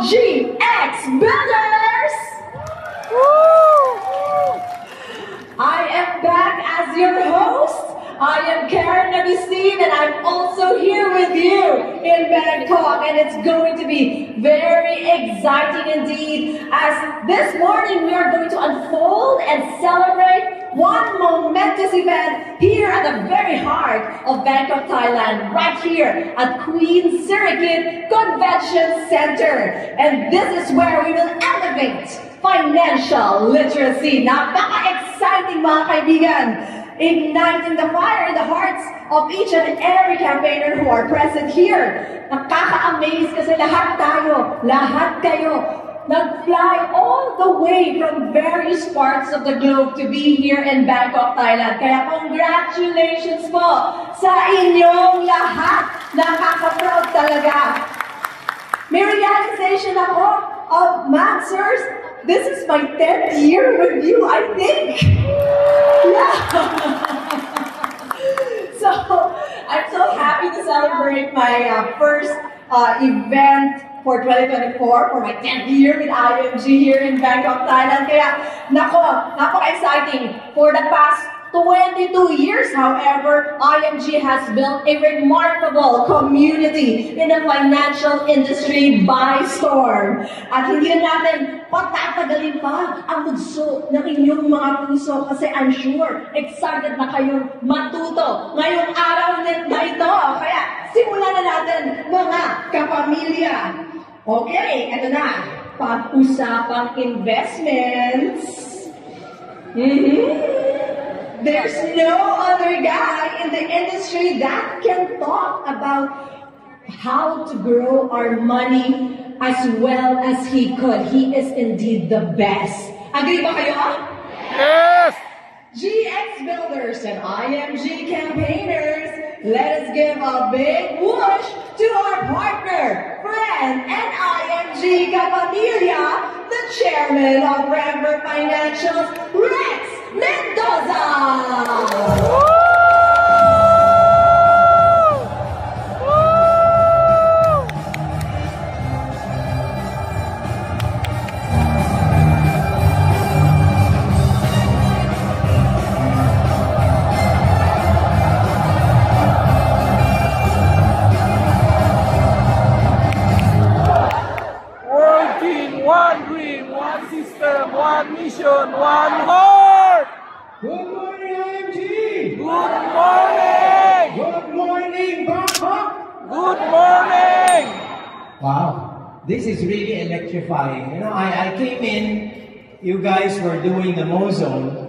GX Builders! I am back as your host. I am Karen Nabistine, and I'm also here with you in Bangkok, and it's going to be very exciting indeed, as this morning we are going to unfold and celebrate one momentous event here at the very heart of Bangkok, Thailand, right here at Queen Sirikit Convention Center. And this is where we will elevate financial literacy. Napaka-exciting mga kaibigan! Igniting the fire in the hearts of each and every campaigner who are present here. Nakaka-amaze kasi lahat tayo, lahat kayo, nag-fly all the way from various parts of the globe to be here in Bangkok, Thailand. Kaya congratulations po sa inyong lahat. Nakaka-proud talaga. May realization ako of Maxers. This is my 10th year with you, I think. Yeah. So, I'm so happy to celebrate my first event for 2024, for my 10th year with IMG here in Bangkok, Thailand. Kaya, napaka-exciting. For the past 22 years, however, IMG has built a remarkable community in the financial industry by storm. At hindi natin patatagalin pa ang mugso ng inyong mga puso kasi I'm sure excited na kayong matuto ngayong araw na ito. Kaya simulan na natin mga kapamilya. Okay, ito na. Pag-usapang investments. There's no other guy in the industry that can talk about how to grow our money as well as he could. He is indeed the best. Agree ba kayo? Yes! GX Builders and IMG campaigners, let us give a big whoosh to our partner, friend, and IMG kapamilya, the chairman of Rambert Financials, Rex Mendoza! Working, one dream, one system, one mission, one heart! Good morning, IMG! Good morning! Good morning, Bangkok! Good morning! Wow, this is really electrifying. You know, I came in, you guys were doing the Mozone,